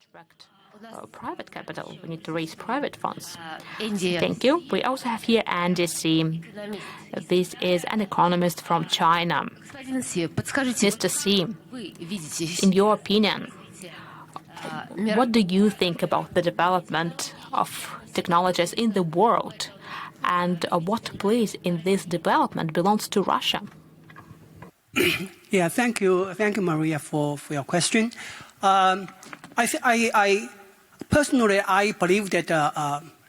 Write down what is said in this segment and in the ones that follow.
attract private capital. We need to raise private funds. Andy. Thank you. We also have here Andy Xie. This is an economist from China. Mr. Xie, in your opinion, what do you think about the development of technologies in the world, and what place in this development belongs to Russia? Yeah, thank you, Maria, for your question. Personally, I believe that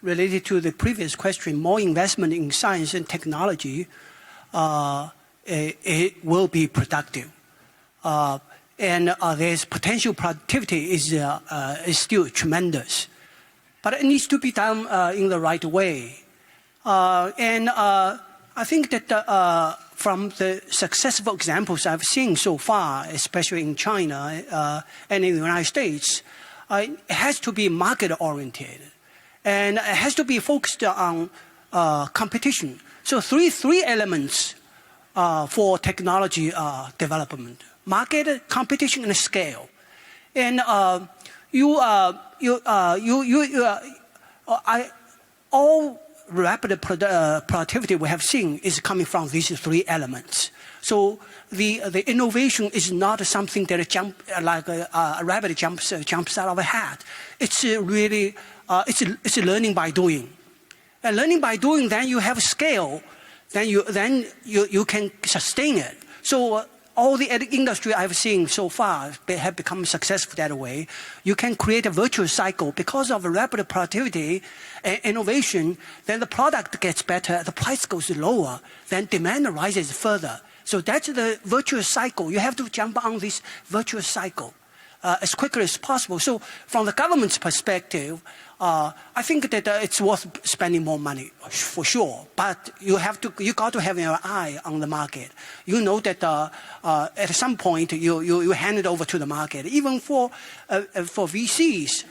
related to the previous question, more investment in science and technology, it will be productive. And there's potential productivity is still tremendous. But it needs to be done in the right way. And I think that from the successful examples I've seen so far, especially in China and in the United States, it has to be market-oriented. And it has to be focused on competition. So three elements for technology development: market, competition, and scale. And all rapid productivity we have seen is coming from these three elements. So the innovation is not something that like a rabbit jumps out of a hat. It's really it's learning by doing. And learning by doing, then you have scale. Then you can sustain it. So all the industry I've seen so far have become successful that way. You can create a virtuous cycle because of rapid productivity and innovation. Then the product gets better, the price goes lower, then demand rises further. So that's the virtuous cycle. You have to jump on this virtuous cycle as quickly as possible. So from the government's perspective, I think that it's worth spending more money for sure. But you got to have your eye on the market. You know that at some point you hand it over to the market. Even for VCs,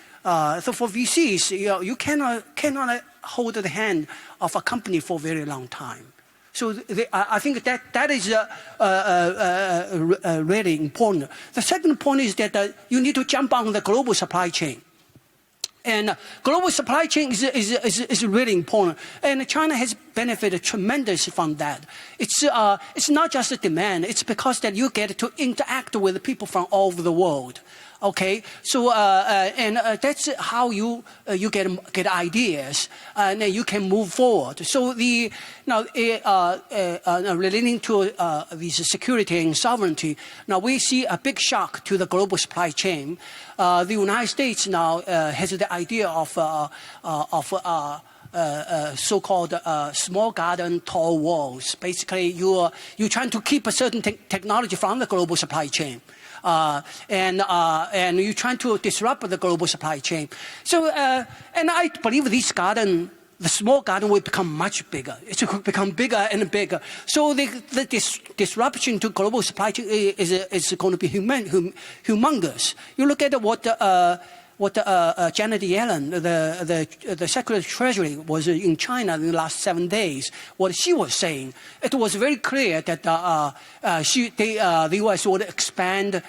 you cannot hold the hand of a company for a very long time. So I think that is really important. The second point is that you need to jump on the global supply chain. And global supply chain is really important. And China has benefited tremendously from that. It's not just a demand. It's because that you get to interact with people from all over the world. Okay, so that's how you get ideas, and then you can move forward. So relating to this security and sovereignty, now we see a big shock to the global supply chain. The United States now has the idea of so-called small garden, tall walls. Basically, you're trying to keep a certain technology from the global supply chain. And you're trying to disrupt the global supply chain. So, and I believe this garden, the small garden, will become much bigger. It will become bigger and bigger. So the disruption to global supply chain is going to be humongous. You look at what Janet Yellen, the Secretary of Treasury, was in China in the last 7 days. What she was saying, it was very clear that the U.S. would expand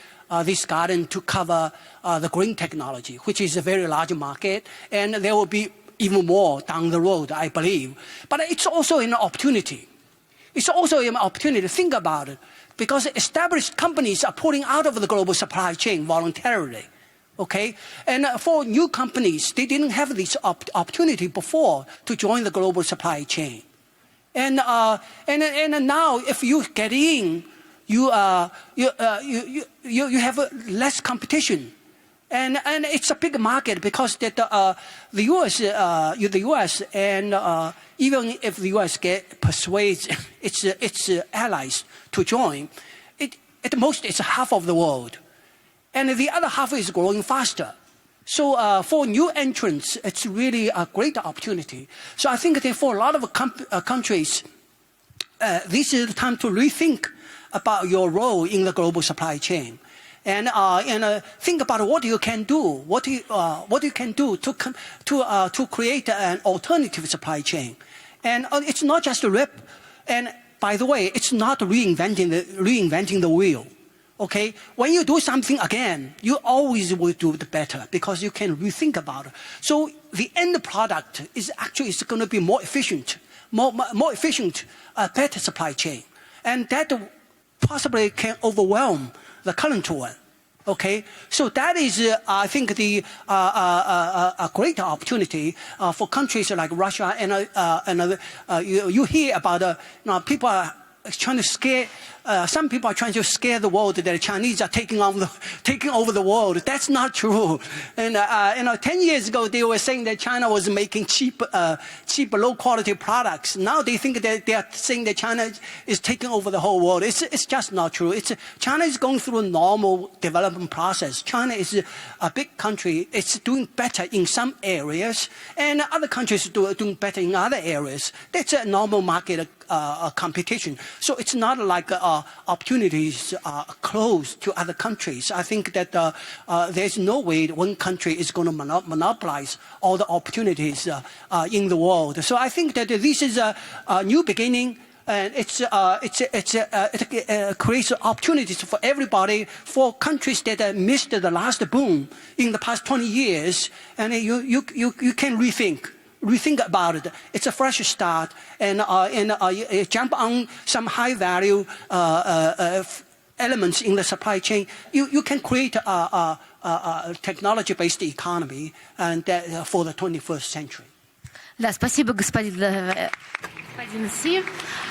this garden to cover the green technology, which is a very large market, and there will be even more down the road, I believe. But it's also an opportunity. It's also an opportunity to think about it, because established companies are pulling out of the global supply chain voluntarily. Okay, and for new companies, they didn't have this opportunity before to join the global supply chain, and now if you get in, you have less competition, and it's a big market because that the U.S. and even if the U.S. persuades its allies to join, at most it's half of the world. And the other half is growing faster. So for new entrants, it's really a great opportunity. So I think that for a lot of countries, this is the time to rethink about your role in the global supply chain, and think about what you can do, what you can do to create an alternative supply chain. And it's not just a rip. And by the way, it's not reinventing the wheel. Okay, when you do something again, you always will do it better because you can rethink about it. So the end product is actually going to be more efficient, better supply chain, and that possibly can overwhelm the current one. Okay, so that is, I think, a great opportunity for countries like Russia and you hear about people are trying to scare. Some people are trying to scare the world that the Chinese are taking over the world. That's not true. And 10 years ago, they were saying that China was making cheap, low-quality products. Now they think that they are saying that China is taking over the whole world. It's just not true. China is going through a normal development process. China is a big country. It's doing better in some areas, and other countries are doing better in other areas. That's a normal market competition. So it's not like opportunities are closed to other countries. I think that there's no way one country is going to monopolize all the opportunities in the world. So I think that this is a new beginning. And it creates opportunities for everybody, for countries that missed the last boom in the past 20 years. And you can rethink about it. It's a fresh start, and jump on some high value elements in the supply chain. You can create a technology-based economy and for the 21st century. Да, спасибо, господин Xie.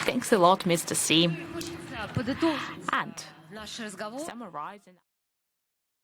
Thanks a lot, Mr. Xie. Подытожить And наш разговор. summarizing